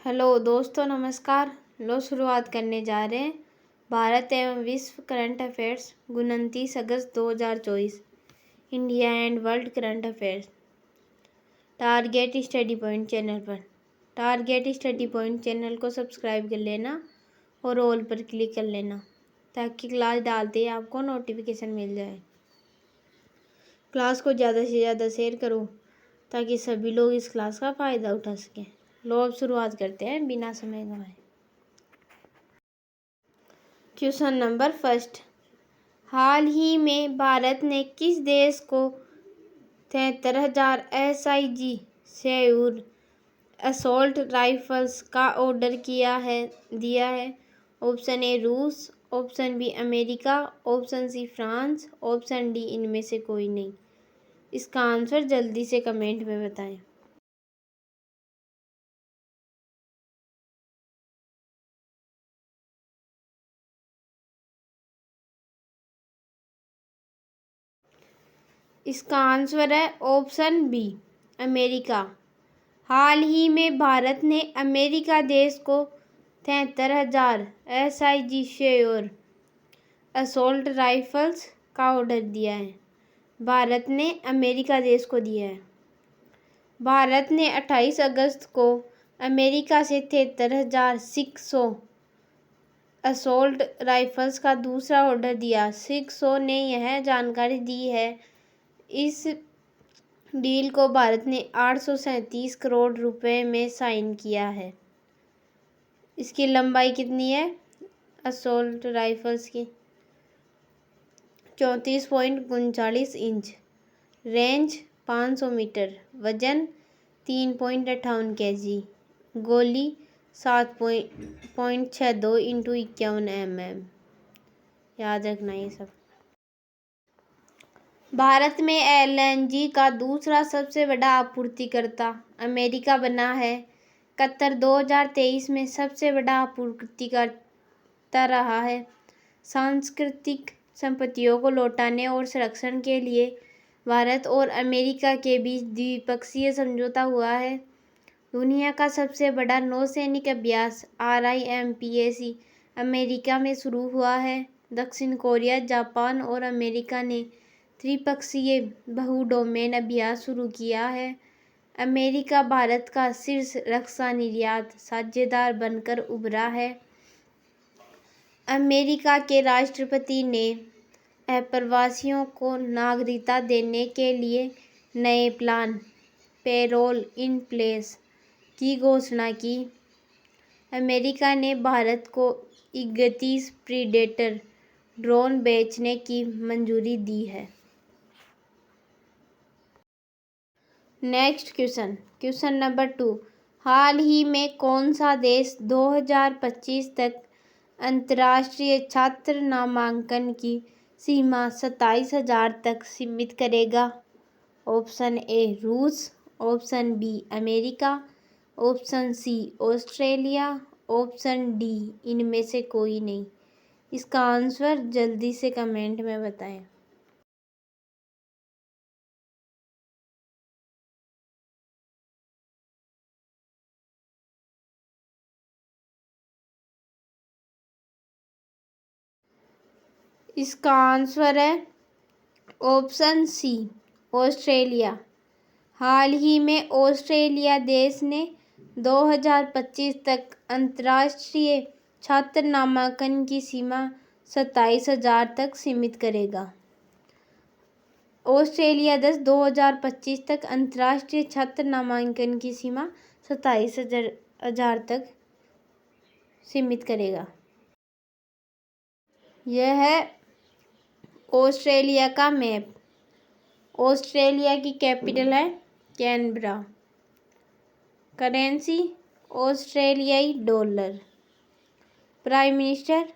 Hello दोस्तों, नमस्कार। लो शुरुआत करने जा रहे हैं भारत एवं विश्व current affairs 29 August 2024 India and world current affairs target study point channel पर। टारगेट स्टडी पॉइंट चैनल को सब्सक्राइब कर लेना और ऑल पर क्लिक कर लेना ताकि क्लास डालते ही आपको नोटिफिकेशन मिल जाए। क्लास को ज़्यादा से ज़्यादा शेयर करो ताकि सभी लोग इस क्लास का फ़ायदा उठा सकें। लो अब शुरुआत करते हैं बिना समय गंवाए। क्वेश्चन नंबर फर्स्ट, हाल ही में भारत ने किस देश को 73,000 SIG सेयूर असॉल्ट राइफल्स का ऑर्डर दिया है? ऑप्शन ए रूस, option B America, option C France, option D इनमें से कोई नहीं। इसका आंसर जल्दी से कमेंट में बताएं। इसका आंसर है ऑप्शन बी अमेरिका। हाल ही में भारत ने अमेरिका देश को 73,000 SIG सेयूर असॉल्ट राइफल्स का ऑर्डर दिया है। भारत ने अमेरिका देश को दिया है। भारत ने 28 अगस्त को अमेरिका से 73,600 असॉल्ट राइफल्स का दूसरा ऑर्डर दिया। 600 ने यह जानकारी दी है। इस डील को भारत ने 837 करोड़ रुपए में साइन किया है। इसकी लंबाई कितनी है असॉल्ट राइफल्स की? 34.39 इंच, रेंज 500 मीटर, वजन 3.58 kg, गोली 7.62 इंटू 51 mm। याद रखना ये सब। भारत में LNG का दूसरा सबसे बड़ा आपूर्तिकर्ता अमेरिका बना है। कतर 2023 में सबसे बड़ा आपूर्तिकर्ता रहा है। सांस्कृतिक संपत्तियों को लौटाने और संरक्षण के लिए भारत और अमेरिका के बीच द्विपक्षीय समझौता हुआ है। दुनिया का सबसे बड़ा नौसैनिक अभ्यास RIMPAC अमेरिका में शुरू हुआ है। दक्षिण कोरिया, जापान और अमेरिका ने त्रिपक्षीय बहुडोमेन अभ्यास शुरू किया है। अमेरिका भारत का शीर्ष रक्षा निर्यात साझेदार बनकर उभरा है। अमेरिका के राष्ट्रपति ने अप्रवासियों को नागरिकता देने के लिए नए प्लान पेरोल इन प्लेस की घोषणा की। अमेरिका ने भारत को 31 प्रीडेटर ड्रोन बेचने की मंजूरी दी है। नेक्स्ट क्वेश्चन नंबर 2, हाल ही में कौन सा देश 2025 तक अंतर्राष्ट्रीय छात्र नामांकन की सीमा 27,000 तक सीमित करेगा? ऑप्शन ए रूस, option B America, option C Australia, option D इनमें से कोई नहीं। इसका आंसर जल्दी से कमेंट में बताएं। इसका आंसर है ऑप्शन सी ऑस्ट्रेलिया। हाल ही में ऑस्ट्रेलिया देश ने 2025 तक अंतर्राष्ट्रीय छात्र नामांकन की सीमा 27,000 तक सीमित करेगा। ऑस्ट्रेलिया देश 2025 तक अंतर्राष्ट्रीय छात्र नामांकन की सीमा 27,000 तक सीमित करेगा। यह है ऑस्ट्रेलिया का मैप। ऑस्ट्रेलिया की कैपिटल है कैनबरा। करेंसी ऑस्ट्रेलियाई dollar. Prime minister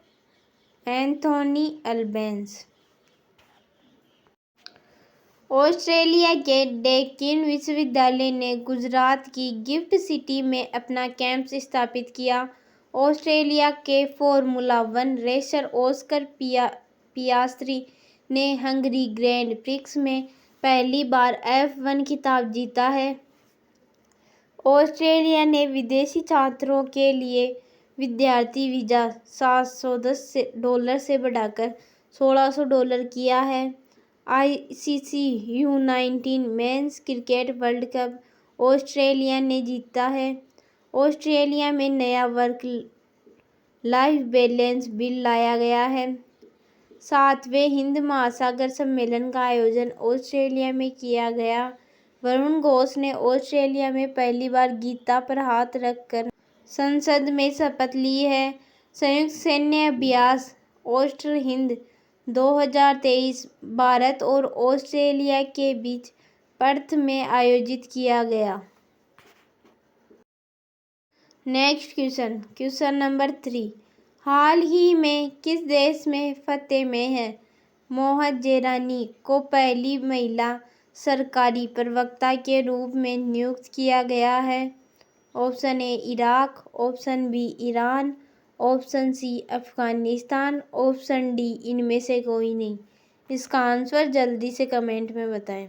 Anthony Albanese. Australia के डेक्कन विश्वविद्यालय ने गुजरात की गिफ्ट सिटी में अपना कैंपस स्थापित किया। ऑस्ट्रेलिया के फॉर्मूला 1 रेसर ऑस्कर पियास्त्री ने हंगरी ग्रैंड प्रिक्स में पहली बार F1 खिताब जीता है। ऑस्ट्रेलिया ने विदेशी छात्रों के लिए विद्यार्थी वीज़ा $710 से बढ़ाकर $1600 किया है। ICC U19 men's cricket world cup Australia ने जीता है। ऑस्ट्रेलिया में नया वर्क लाइफ बैलेंस बिल लाया गया है। 7वें हिंद महासागर सम्मेलन का आयोजन ऑस्ट्रेलिया में किया गया। वरुण घोष ने ऑस्ट्रेलिया में पहली बार गीता पर हाथ रखकर संसद में शपथ ली है। संयुक्त सैन्य अभ्यास ऑस्ट्र हिंद 2023 भारत और ऑस्ट्रेलिया के बीच पर्थ में आयोजित किया गया। Next question number 3। हाल ही में किस देश में फतह में है मोहजेरानी को पहली महिला सरकारी प्रवक्ता के रूप में नियुक्त किया गया है? Option A Iraq, option B Iran, option C Afghanistan, option D इनमें से कोई नहीं। इसका आंसर जल्दी से कमेंट में बताएं।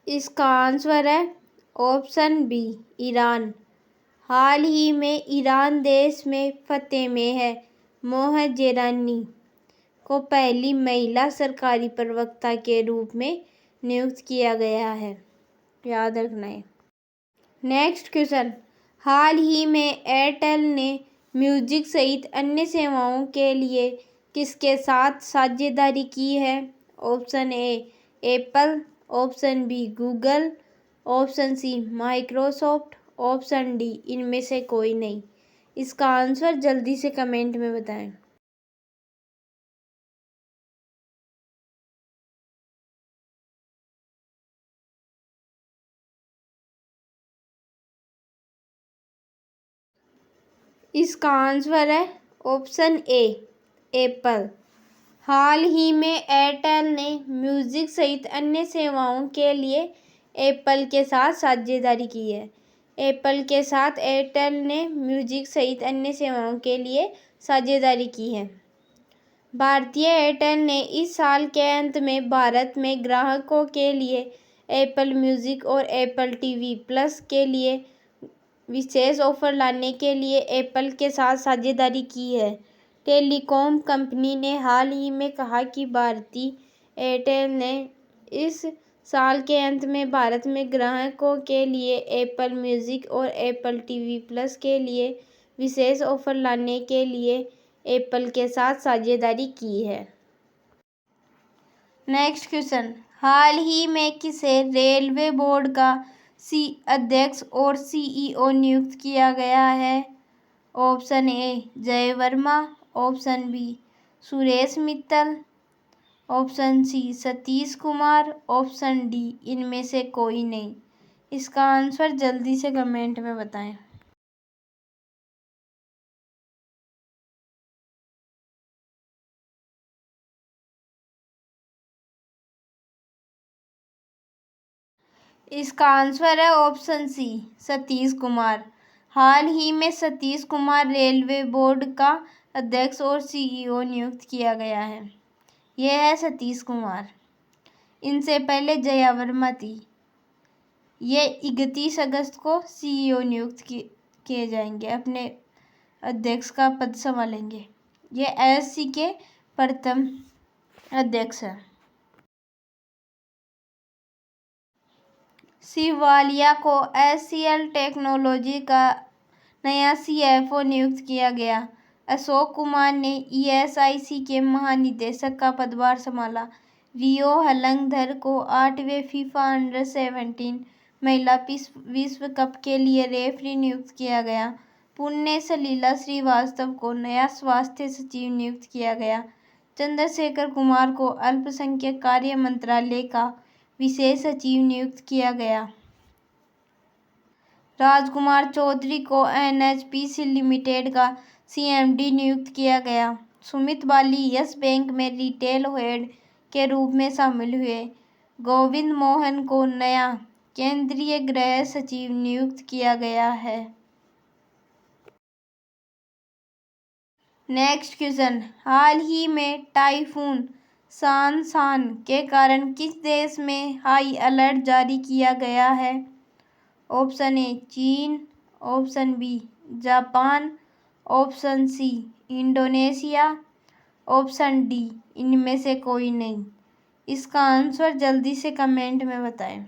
इसका आंसर है ऑप्शन बी ईरान। हाल ही में ईरान देश में फतह में है मोहजेरानी को पहली महिला सरकारी प्रवक्ता के रूप में नियुक्त किया गया है, याद रखना है। Next question. हाल ही में एयरटेल ने म्यूजिक सहित अन्य सेवाओं के लिए किसके साथ साझेदारी की है? Option A Apple, option B Google, option C Microsoft, option D इनमें से कोई नहीं। इसका आंसर जल्दी से कमेंट में बताएं। इसका आंसर है ऑप्शन ए एप्पल। हाल ही में एयरटेल ने म्यूजिक सहित अन्य सेवाओं के लिए एप्पल के साथ साझेदारी की है। एप्पल के साथ एयरटेल ने म्यूजिक सहित अन्य सेवाओं के लिए साझेदारी की है। भारतीय एयरटेल ने इस साल के अंत में भारत में ग्राहकों के लिए एप्पल म्यूजिक और एप्पल टीवी प्लस के लिए विशेष ऑफर लाने के लिए एप्पल के साथ साझेदारी की है। टेलीकॉम कंपनी ने हाल ही में कहा कि भारतीय एयरटेल ने इस साल के अंत में भारत में ग्राहकों के लिए एप्पल म्यूजिक और एप्पल टीवी प्लस के लिए विशेष ऑफर लाने के लिए एप्पल के साथ साझेदारी की है। Next question. हाल ही में किसे रेलवे बोर्ड का अध्यक्ष और सीईओ नियुक्त किया गया है? Option A Jay Verma, option B Suresh Mittal, option C Satish Kumar, option D इनमें से कोई नहीं। इसका आंसर जल्दी से कमेंट में बताएं। इसका आंसर है ऑप्शन सी सतीश कुमार। हाल ही में सतीश कुमार रेलवे बोर्ड का अध्यक्ष और सीईओ नियुक्त किया गया है। यह है सतीश कुमार। इनसे पहले जया वर्मा थी। ये 31 अगस्त को सीईओ नियुक्त किए जाएंगे, अपने अध्यक्ष का पद संभालेंगे। ये एससी के प्रथम अध्यक्ष हैं। शिव वालिया को एचसीएल टेक्नोलॉजी का नया सीएफओ नियुक्त किया गया। अशोक कुमार ने ईएसआईसी के महानिदेशक का पदभार संभाला। रियो हलंगधर को 8वें फीफा अंडर-17 महिला विश्व कप के लिए रेफरी नियुक्त किया गया। पुण्य सलीला श्रीवास्तव को नया स्वास्थ्य सचिव नियुक्त किया गया। चंद्रशेखर कुमार को अल्पसंख्यक कार्य मंत्रालय का विशेष सचिव नियुक्त किया गया। राजकुमार चौधरी को एनएचपीसी लिमिटेड का सीएमडी नियुक्त किया गया। सुमित बाली यस बैंक में रिटेल हेड के रूप में शामिल हुए। गोविंद मोहन को नया केंद्रीय गृह सचिव नियुक्त किया गया है। नेक्स्ट क्वेश्चन, हाल ही में टाइफून सांसान के कारण किस देश में हाई अलर्ट जारी किया गया है? ऑप्शन ए चीन, option B Japan, option C Indonesia, option D इनमें से कोई नहीं। इसका आंसर जल्दी से कमेंट में बताएं।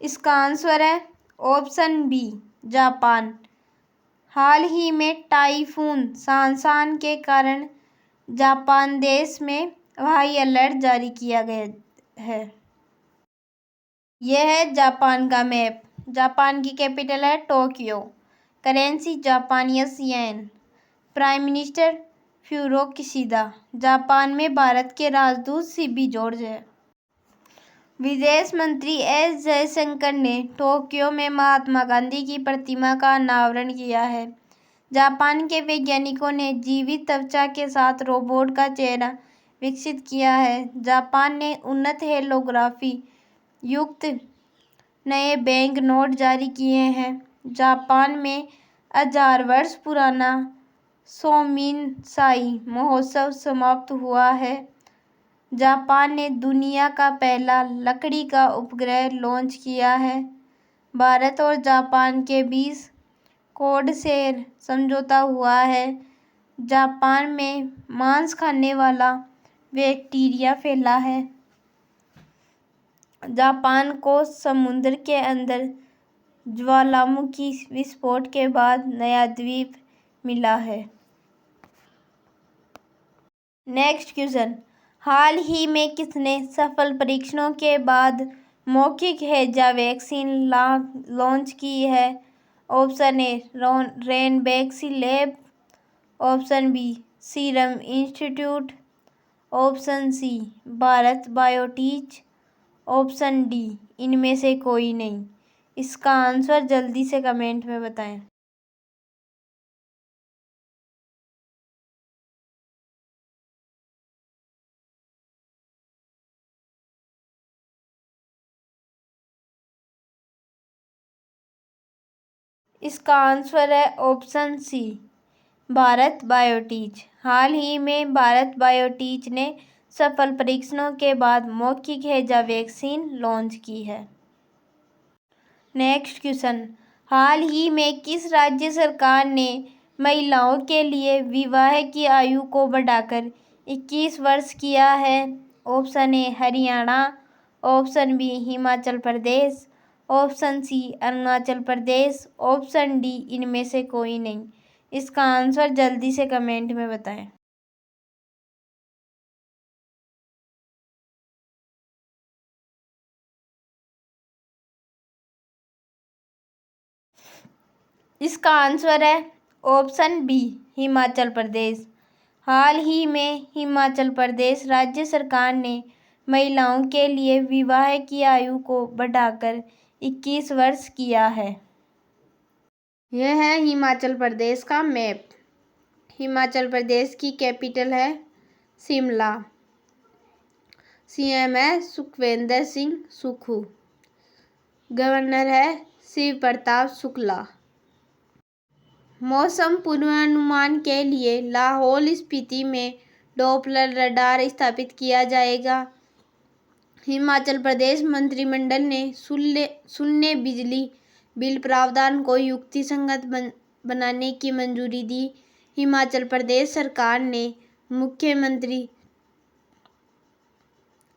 इसका आंसर है ऑप्शन बी जापान। हाल ही में टाइफून सांसान के कारण जापान देश में हाई अलर्ट जारी किया गया है। यह है जापान का मैप। जापान की कैपिटल है Tokyo. Currency Japanese yen. Prime minister Fumio Kishida. Japan में भारत के राजदूत सीबी जॉर्ज है। विदेश मंत्री एस जयशंकर ने टोक्यो में महात्मा गांधी की प्रतिमा का अनावरण किया है। जापान के वैज्ञानिकों ने जीवित त्वचा के साथ रोबोट का चेहरा विकसित किया है। जापान ने उन्नत हेलोग्राफी युक्त नए बैंक नोट जारी किए हैं। जापान में 1000 वर्ष पुराना सोमिनसाई महोत्सव समाप्त हुआ है। जापान ने दुनिया का पहला लकड़ी का उपग्रह लॉन्च किया है। भारत और जापान के बीच कोड शेर समझौता हुआ है। जापान में मांस खाने वाला बैक्टीरिया फैला है। जापान को समुद्र के अंदर ज्वालामुखी विस्फोट के बाद नया द्वीप मिला है। नेक्स्ट क्वेश्चन, हाल ही में किसने सफल परीक्षणों के बाद मौखिक हैजा वैक्सीन लॉन्च की है? Option A Ranbaxy Lab, option B Serum Institute, option C Bharat Biotech, option D इनमें से कोई नहीं। इसका आंसर जल्दी से कमेंट में बताएं। इसका आंसर है ऑप्शन सी भारत बायोटेक। हाल ही में भारत बायोटेक ने सफल परीक्षणों के बाद मौखिक हैजा वैक्सीन लॉन्च की है। नेक्स्ट क्वेश्चन, हाल ही में किस राज्य सरकार ने महिलाओं के लिए विवाह की आयु को बढ़ाकर 21 वर्ष किया है? Option A Haryana, option B Himachal Pradesh, option C Arunachal Pradesh, option D इनमें से कोई नहीं। इसका आंसर जल्दी से कमेंट में बताएं। इसका आंसर है ऑप्शन बी हिमाचल प्रदेश। हाल ही में हिमाचल प्रदेश राज्य सरकार ने महिलाओं के लिए विवाह की आयु को बढ़ाकर 21 वर्ष किया है। यह है हिमाचल प्रदेश का मैप। हिमाचल प्रदेश की कैपिटल है शिमला। सीएम है सुखविंदर सिंह सुक्खू। गवर्नर है शिव प्रताप शुक्ला। मौसम पूर्वानुमान के लिए लाहौल स्पीति में डॉपलर रडार स्थापित किया जाएगा। हिमाचल प्रदेश मंत्रिमंडल ने शून्य बिजली बिल प्रावधान को युक्तिसंगत बनाने की मंजूरी दी। हिमाचल प्रदेश सरकार ने मुख्यमंत्री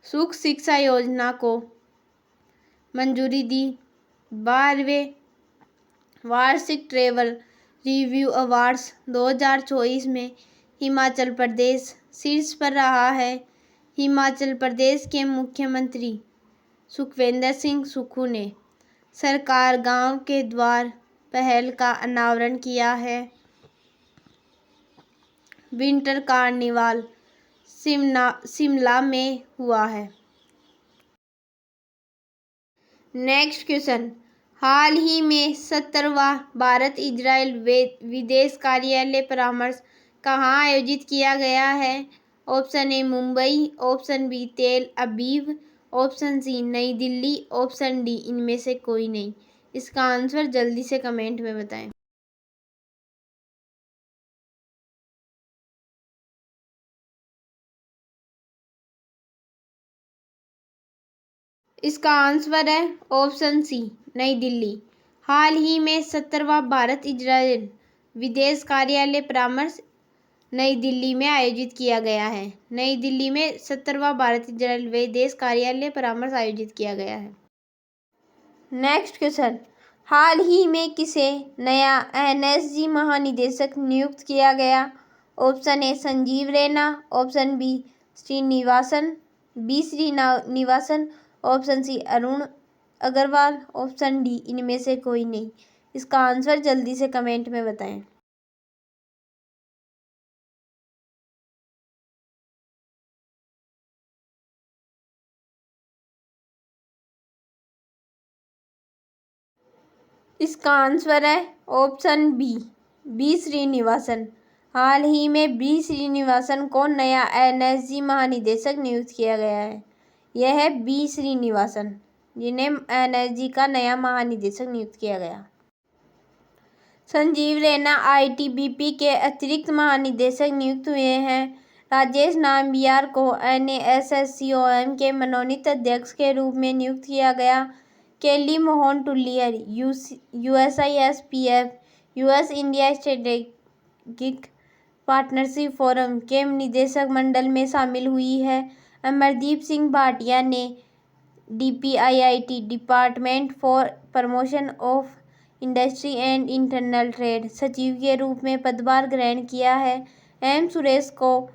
सुख शिक्षा योजना को मंजूरी दी। 12वें वार्षिक ट्रैवल रिव्यू अवार्ड्स 2024 में हिमाचल प्रदेश शीर्ष पर रहा है। हिमाचल प्रदेश के मुख्यमंत्री सुखविंदर सिंह सुक्खू ने सरकार गांव के द्वार पहल का अनावरण किया है। विंटर कार्निवाल शिमला में हुआ है। नेक्स्ट क्वेश्चन, हाल ही में 70वां भारत इजराइल विदेश कार्यालय परामर्श कहाँ आयोजित किया गया है? Option A Mumbai, option B Tel Aviv, option C नई दिल्ली, ऑप्शन डी इनमें से कोई नहीं। इसका आंसर जल्दी से कमेंट में बताएं। इसका आंसर है ऑप्शन सी नई दिल्ली। हाल ही में 17वां भारत इजराइल विदेश कार्यालय परामर्श नई दिल्ली में आयोजित किया गया है। नई दिल्ली में 17वां भारत इजराइल विदेश कार्यालय परामर्श आयोजित किया गया है। नेक्स्ट क्वेश्चन, हाल ही में किसे नया एनएसजी महानिदेशक नियुक्त किया गया? Option A Sanjeev Raina, option B Srinivasan, option C Arun Agarwal, option D इनमें से कोई नहीं। इसका आंसर जल्दी से कमेंट में बताएं। इसका आंसर है ऑप्शन बी श्रीनिवासन। हाल ही में बी श्रीनिवासन को नया एनएसजी महानिदेशक नियुक्त किया गया है। यह है बी श्रीनिवासन, जिन्हें एनएसजी का नया महानिदेशक नियुक्त किया गया। संजीव रैना आईटीबीपी के अतिरिक्त महानिदेशक नियुक्त हुए हैं। राजेश नाम्बियार को एनएसएससीओएम के मनोनीत अध्यक्ष के रूप में नियुक्त किया गया। Kelly Mohan Tullier USISPF US India strategic partnership forum के निदेशक मंडल में शामिल हुई है। अमरदीप सिंह भाटिया ने DPIIT department for promotion of industry and internal trade सचिव के रूप में पदभार ग्रहण किया है। एम सुरेश को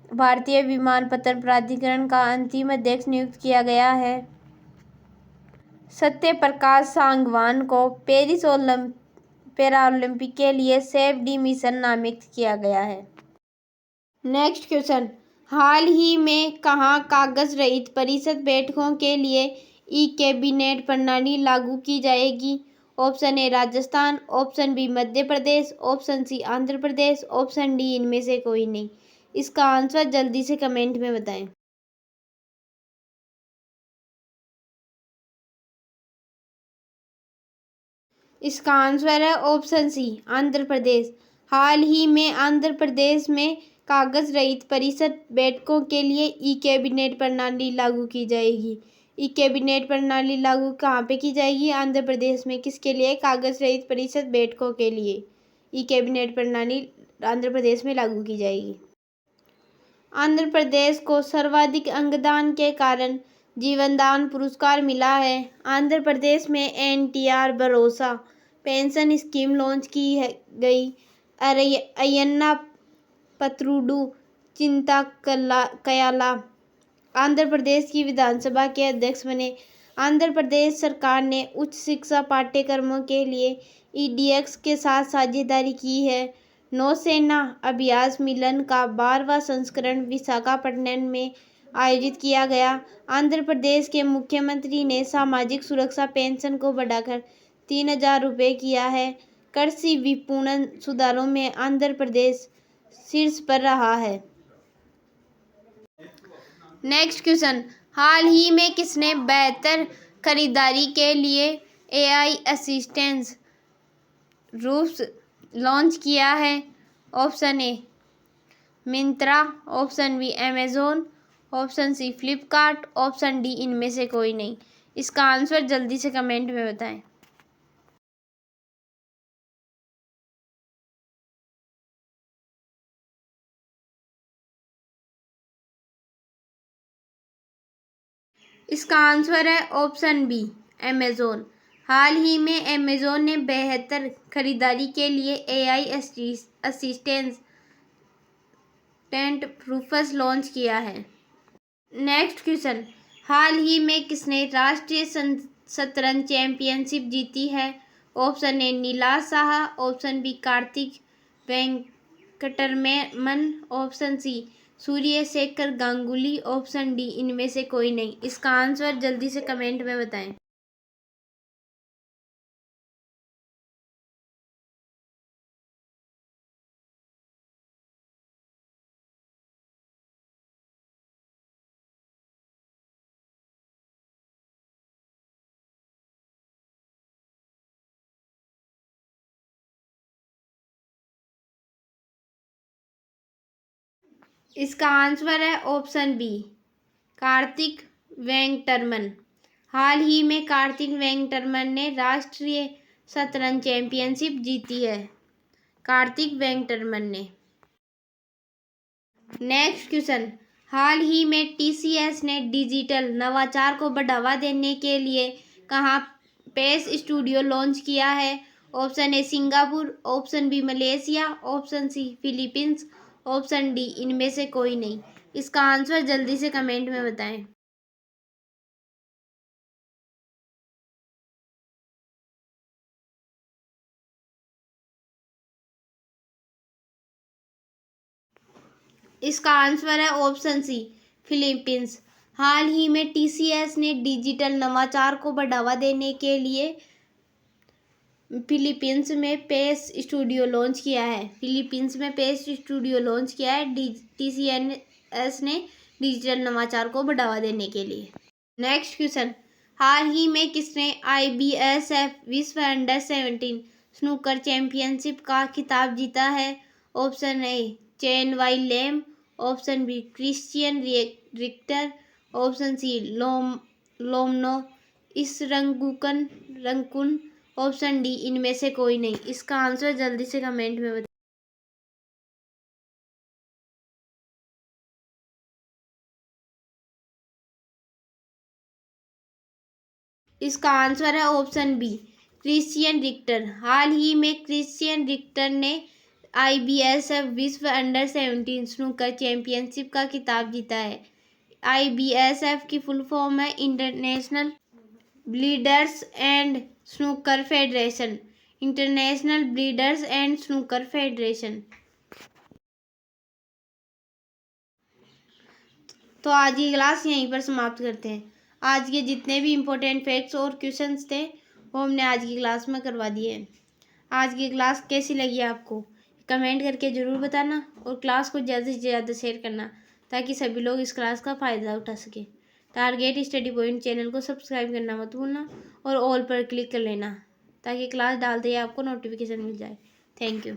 भारतीय विमानपत्तन प्राधिकरण का अंतिम अध्यक्ष नियुक्त किया गया है। सत्य प्रकाश सांगवान को पेरिस पैरालंपिक के लिए सेफ डी मिशन नामित किया गया है। नेक्स्ट क्वेश्चन, हाल ही में कहाँ कागज रहित परिषद बैठकों के लिए ई कैबिनेट प्रणाली लागू की जाएगी? Option A Rajasthan, option B Madhya Pradesh, option C Andhra Pradesh, option D इनमें से कोई नहीं। इसका आंसर जल्दी से कमेंट में बताएं। इसका आंसर है ऑप्शन सी आंध्र प्रदेश। हाल ही में आंध्र प्रदेश में कागज रहित परिषद बैठकों के लिए ई कैबिनेट प्रणाली लागू की जाएगी। ई कैबिनेट प्रणाली लागू कहाँ पे की जाएगी? आंध्र प्रदेश में। किसके लिए? कागज रहित परिषद बैठकों के लिए ई कैबिनेट प्रणाली आंध्र प्रदेश में लागू की जाएगी। आंध्र प्रदेश को सर्वाधिक अंगदान के कारण जीवन दान पुरस्कार मिला है। आंध्र प्रदेश में एनटीआर भरोसा पेंशन स्कीम लॉन्च की गई। अय्यन्ना पत्रुडू चिंता कयाला आंध्र प्रदेश की विधानसभा के अध्यक्ष बने। आंध्र प्रदेश सरकार ने उच्च शिक्षा पाठ्यक्रमों के लिए ईडीएक्स के साथ साझेदारी की है। नौसेना अभ्यास मिलन का 12वां संस्करण विशाखापट्टनम में आयोजित किया गया। आंध्र प्रदेश के मुख्यमंत्री ने सामाजिक सुरक्षा पेंशन को बढ़ाकर 3,000 रुपये किया है। कृषि विपणन सुधारों में आंध्र प्रदेश शीर्ष पर रहा है। नेक्स्ट क्वेश्चन, हाल ही में किसने बेहतर खरीदारी के लिए एआई असिस्टेंस रूप्स लॉन्च किया है? Option A Myntra, option B Amazon, option C Flipkart, option D इनमें से कोई नहीं। इसका आंसर जल्दी से कमेंट में बताएं। इसका आंसर है ऑप्शन बी अमेजोन। हाल ही में अमेजोन ने बेहतर खरीदारी के लिए एआई असिस्टेंट रूप्स लॉन्च किया है। नेक्स्ट क्वेश्चन, हाल ही में किसने राष्ट्रीय शतरंज चैंपियनशिप जीती है? Option A Nilash Sah, option B Kartik Venkataraman, option C Surya Shekhar Ganguly, option D इनमें से कोई नहीं। इसका आंसर जल्दी से कमेंट में बताएं। इसका आंसर है ऑप्शन बी, कार्तिक वेंकटरमन। हाल ही में कार्तिक वेंकटरमन ने राष्ट्रीय शतरंज चैंपियनशिप जीती है। कार्तिक वेंकटरमन ने। नेक्स्ट क्वेश्चन, हाल ही में टीसीएस ने डिजिटल नवाचार को बढ़ावा देने के लिए कहाँ पेस स्टूडियो लॉन्च किया है? Option A Singapore, option B Malaysia, option C Philippines, option D इनमें से कोई नहीं। इसका आंसर जल्दी से कमेंट में बताएं। इसका आंसर है ऑप्शन सी, फिलीपींस। हाल ही में टीसीएस ने डिजिटल नवाचार को बढ़ावा देने के लिए फिलीपींस में पेस स्टूडियो लॉन्च किया है। फिलीपींस में पेस स्टूडियो लॉन्च किया है टीसीएस ने डिजिटल नवाचार को बढ़ावा देने के लिए। नेक्स्ट क्वेश्चन, हाल ही में किसने IBSF विश्व अंडर 17 स्नूकर चैंपियनशिप का खिताब जीता है? Option A Chen Wai Lem, option B Christian Richter, option C लोमनो इस रंकुन, ऑप्शन डी इनमें से कोई नहीं। इसका आंसर जल्दी से कमेंट में बताएं। इसका आंसर है ऑप्शन बी, क्रिश्चियन रिक्टर। हाल ही में क्रिश्चियन रिक्टर ने IBSF विश्व अंडर 17 स्नूकर चैंपियनशिप का खिताब जीता है। IBSF की फुल फॉर्म है international billiards and snooker federation. International billiards and snooker federation. तो आज की क्लास यहीं पर समाप्त करते हैं। आज के जितने भी इम्पोर्टेंट फैक्ट्स और क्वेश्चंस थे वो हमने आज की क्लास में करवा दिए हैं। आज की क्लास कैसी लगी आपको कमेंट करके ज़रूर बताना और क्लास को ज़्यादा से ज़्यादा शेयर करना ताकि सभी लोग इस क्लास का फ़ायदा उठा सकें। टारगेट स्टडी पॉइंट चैनल को सब्सक्राइब करना मत भूलना और ऑल पर क्लिक कर लेना ताकि क्लास डालते ही आपको नोटिफिकेशन मिल जाए। Thank you.